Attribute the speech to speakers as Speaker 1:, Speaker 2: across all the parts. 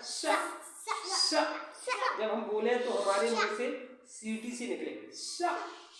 Speaker 1: श श। जब हम बोले तो हमारे मुंह से सीटी सी निकले श।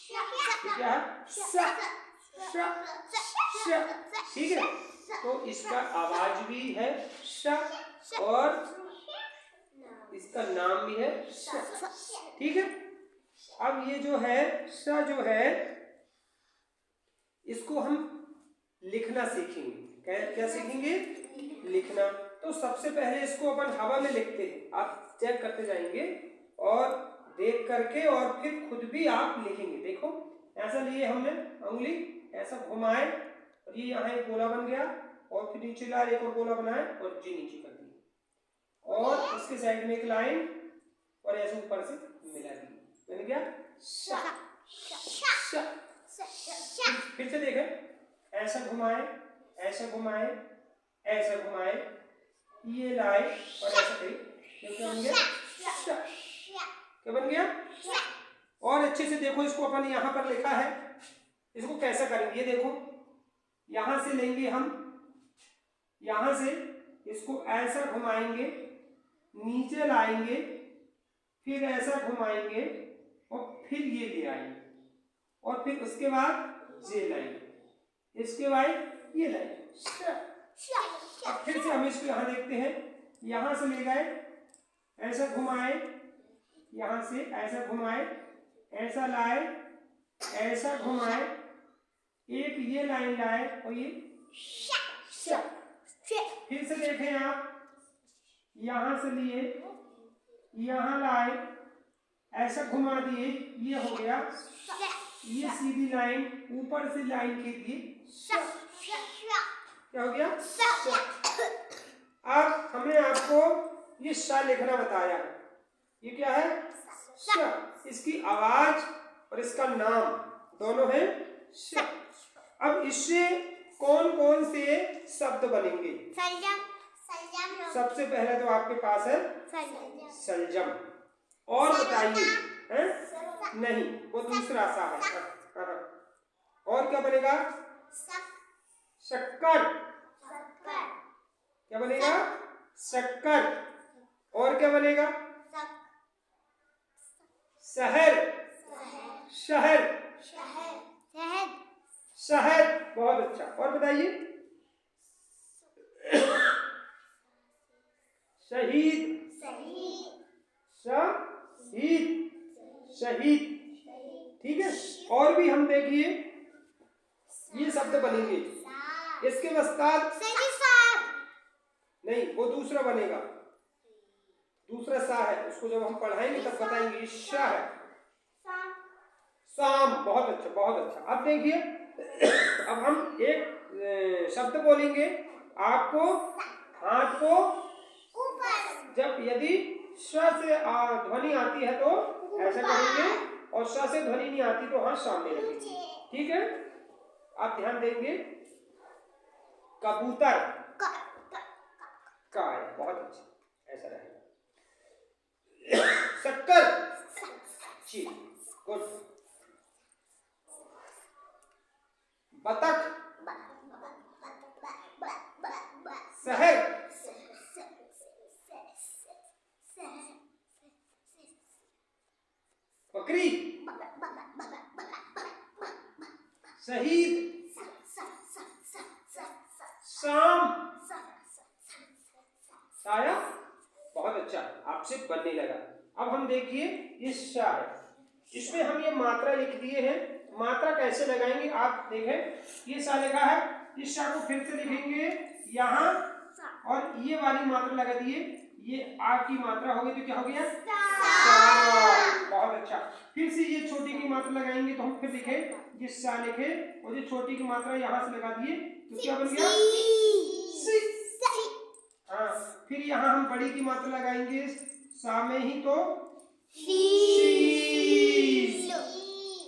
Speaker 1: क्या है श श श। ठीक है, तो इसका आवाज भी है श और इसका नाम भी है श। ठीक है, अब ये जो है श जो है इसको हम लिखना सीखेंगे। क्या सीखेंगे? लिखना। तो सबसे पहले इसको अपन हवा में लिखते हैं, आप चेक करते जाएंगे और देख करके और फिर खुद भी आप लिखेंगे। देखो ऐसा लिए हमने उंगली, ऐसा घुमाए और ये यहाँ एक गोला बन गया और फिर नीचे लाए एक और गोला बनाए और जी नीचे कर दिया और इसके साइड में एक लाइन और ऐसे ऊपर से मिला दी, बन गया श। फिर से देखें, ऐसा घुमाए, ऐसा घुमाए, ऐसा घुमाए, ये लाए और ऐसा करें, क्या बन गया श। क्या बन गया? और अच्छे से देखो, इसको अपन यहाँ पर लिखा है, इसको कैसा करेंगे? ये देखो, यहां से लेंगे हम, यहां से इसको ऐसा घुमाएंगे, नीचे लाएंगे, फिर ऐसा घुमाएंगे और फिर ये ले आएंगे और फिर उसके बाद ये लाएंगे, इसके बाद ये लाएंगे। अब फिर से हम इसको यहाँ देखते हैं, यहां से ले गए, ऐसा घुमाए, यहां से ऐसा घुमाए, ऐसा लाए, ऐसा घुमाए, एक ये लाइन लाए और ये श। फिर से देखें आप, यहां से लिए, यहां लाए, ऐसा घुमा दिए, ये हो गया, ये सीधी लाइन ऊपर से लाइन खींच दी, क्या हो गया? अब हमने आपको ये श लिखना बताया, ये क्या है? श। इसकी आवाज और इसका नाम दोनों है श। अब इससे कौन कौन से शब्द बनेंगे? सबसे पहले तो आपके पास है सलजम। और बताइए, हैं? नहीं, वो दूसरा सा है। और क्या बनेगा? शक्कर। क्या बनेगा? शक्कर। और क्या बनेगा? शहर। शहर। शहर। बहुत अच्छा। और बताइए, शहीद। शहीद। शहीद। ठीक है, और भी हम देखिए ये शब्द बनेंगे। इसके पश्चात नहीं, वो दूसरा बनेगा, दूसरा सा है, उसको जब हम पढ़ाएंगे तब बताएंगे। शाह है, शाम। बहुत अच्छा, बहुत अच्छा। अब देखिए, अब हम एक शब्द बोलेंगे, आपको हाथ को जब यदि श से ध्वनि आती है तो ऐसा करेंगे और श से ध्वनि नहीं आती तो हाथ सामने रखेंगे। ठीक है, आप ध्यान देंगे। कबूतर का है, बहुत अच्छा, ऐसा रहेगा। शक्कर, जी, गुड। बतख, शहर, बकरी, शहीद, शाम, साया। बहुत अच्छा, आपसे बनने लगा। अब हम देखिए ये श है, इसमें हम ये मात्रा लिख दिए हैं। मात्रा कैसे लगाएंगे आप देखें, ये सा लिखा है, इस श को फिर से लिखेंगे यहाँ और ये वाली मात्रा लगा दिए, ये आ की मात्रा होगी तो क्या हो गया? बहुत अच्छा। फिर से ये छोटी की मात्रा लगाएंगे तो हम फिर लिखे, ये सा लिखे और ये छोटी की मात्रा यहाँ से लगा दिए तो क्या बन गया? हाँ, फिर यहाँ हम बड़ी की मात्रा लगाएंगे सा में ही तो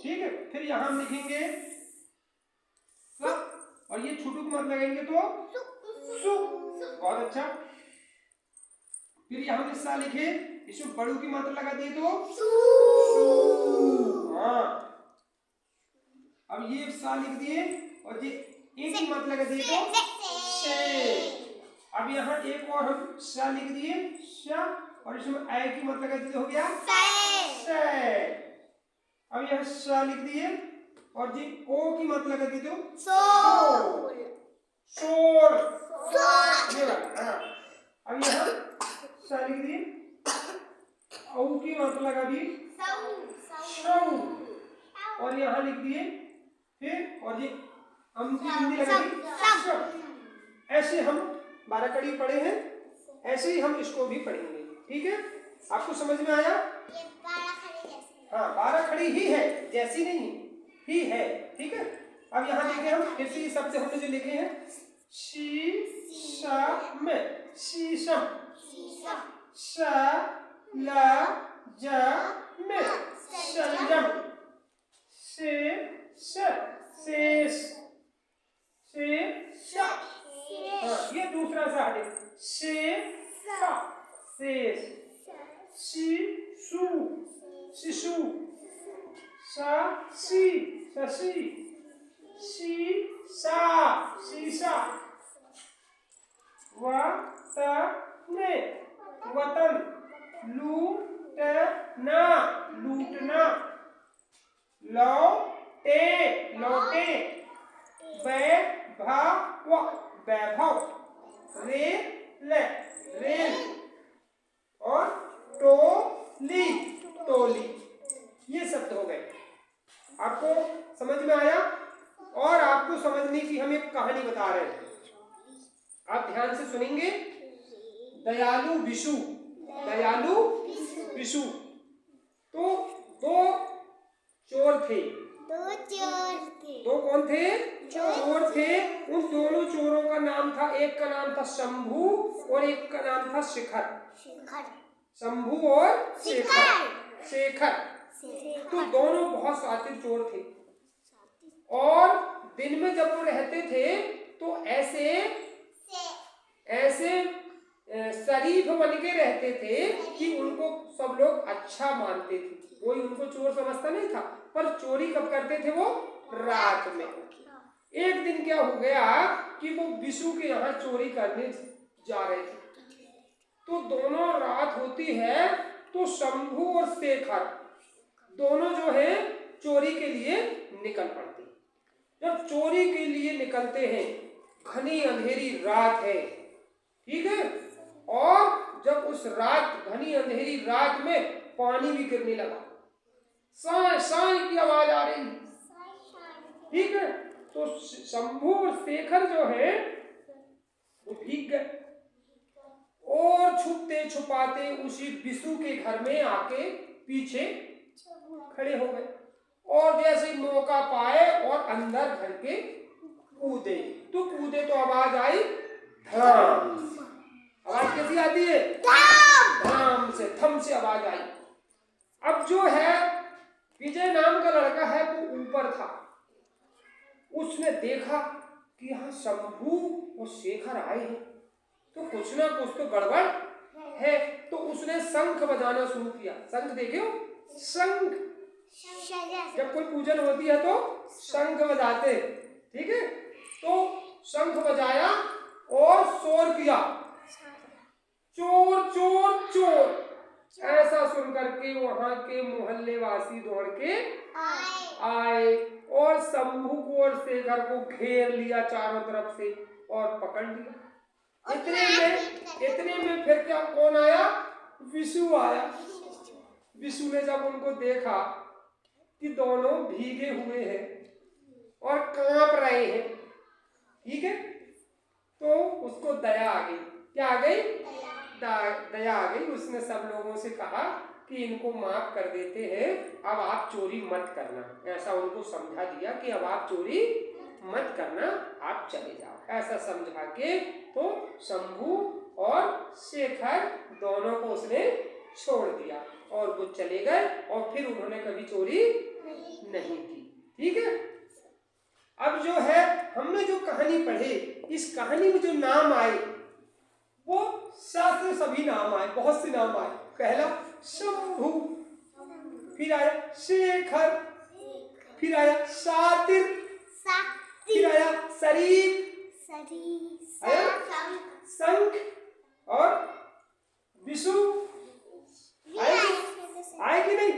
Speaker 1: ठीक है। फिर यहाँ हम लिखेंगे और ये छोटू की मात्रा लगाएंगे तो सु। बहुत अच्छा। फिर यहाँ हम सा लिखे, इसमें बड़ू की मात्रा लगा दिए तो हाँ। अब ये सा लिख दिए और ये एक की मात्रा लगा दिए तो से। अब यहाँ एक और हम स लिख दिए, स, और इसमें ऐ की मतलब कैसे हो गया से। अब यहाँ स लिख दिए और जी ओ की मतलब कैसे दो सोल, सोल, ये वाला। हाँ, अब यहाँ स लिख दिए, औ की मतलब अभी सौ, और यहाँ लिख दिए फिर, और ये हम की हिंदी लगा दी सब। ऐसे हम 12 कड़ी पढ़े हैं, ऐसे ही हम इसको भी पढ़ेंगे। ठीक है, आपको समझ में आया?
Speaker 2: ये 12 खड़ी जैसी।
Speaker 1: हाँ, 12 खड़ी ही है, जैसी नहीं ही है। ठीक है, अब यहाँ देखें हम फिर से शब्द हमने जो लिखे हैं, शीशम, शीशम, शलजम, शलजम, शेष, शेष, हाँ, ये दूसरा सा हटे, शेष, शिशु, शिशु, शशि, शशि, शीशा, शीशा, वतन, वतन, लूटना, लूटना, लौटे, लौटे, वैभव, वैभव, रेल, रेल, और टोली, टोली। ये शब्द हो गए। आपको समझ में आया? और आपको समझने की हम एक कहानी बता रहे हैं, आप ध्यान से सुनेंगे। दयालु विशु, दयालु विशु। तो दो चोर थे, दो कौन थे? चोर थे। उन दोनों चोरों का नाम था, एक का नाम था शंभू और एक का नाम था शिखर। शंभू और शेखर। तो दोनों बहुत शातिर चोर थे, और दिन में जब वो रहते थे तो ऐसे शरीफ बन के रहते थे कि उनको सब लोग अच्छा मानते थे। कोई उनको चोर समझता नहीं था, पर चोरी कब करते थे वो? रात में। एक दिन क्या हो गया कि वो विशु के यहाँ चोरी करने जा रहे थे, तो दोनों रात होती है तो शंभू और शेखर दोनों जो है चोरी के लिए निकल पड़ते। जब चोरी के लिए निकलते हैं, घनी अंधेरी रात है, ठीक है, और जब उस रात, घनी अंधेरी रात में पानी भी गिरने लगा, साए साए की आवाज आ रही, ठीक है, तो शंभू और शेखर जो है वो भीग गए और छुपते छुपाते उसी विशु के घर में आके पीछे खड़े हो गए, और जैसे ही मौका पाए और अंदर घर के कूदे, तो कूदे तो आवाज आई धम। आवाज कैसी आती है? धम से, थम से आवाज आई। अब जो है विजय नाम का लड़का है वो ऊपर था, उसने देखा कि यहाँ शंभू और शेखर आए हैं, तो कुछ ना कुछ तो गड़बड़ है। तो उसने शंख बजाना शुरू किया। शंख देखे हो? शंख, जब कोई पूजन होती है तो शंख बजाते, ठीक है, तो शंख बजाया और शोर किया, चोर चोर चोर। ऐसा सुनकर के वहां के मोहल्ले वासी दौड़ के आए और शंभू को और शेखर को घेर लिया चारों तरफ से और पकड़ लिया। इतने में फिर क्या, कौन आया? विशु आया। विशु ने जब उनको देखा कि दोनों भीगे हुए हैं और कांप रहे हैं, ठीक है, तो उसको दया आ गई। क्या आ गई? दया आ गई। उसने सब लोगों से कहा कि इनको माफ कर देते हैं, अब आप चोरी मत करना। ऐसा उनको समझा दिया कि अब आप चोरी मत करना, आप चले जाओ। ऐसा समझा के तो शंभू और शेखर दोनों को उसने छोड़ दिया और वो चले गए, और फिर उन्होंने कभी चोरी नहीं की। ठीक है, अब जो है हमने जो कहानी पढ़ी, इस कहानी में जो नाम आए वो शास्त्र सभी नाम आए, बहुत से नाम आए। पहला शंभू, फिर आया शेखर, फिर आया शातिर, फिर आया शरीफ, शंख और विशु आए कि नहीं?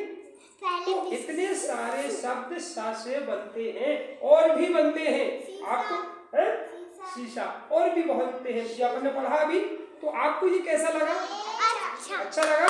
Speaker 1: तो इतने सारे शब्द सा से बनते हैं और भी बनते हैं आपको है? शीशा और भी बहुत बनते हैं, ये अपन ने पढ़ा अभी। तो आपको ये कैसा लगा? अच्छा लगा?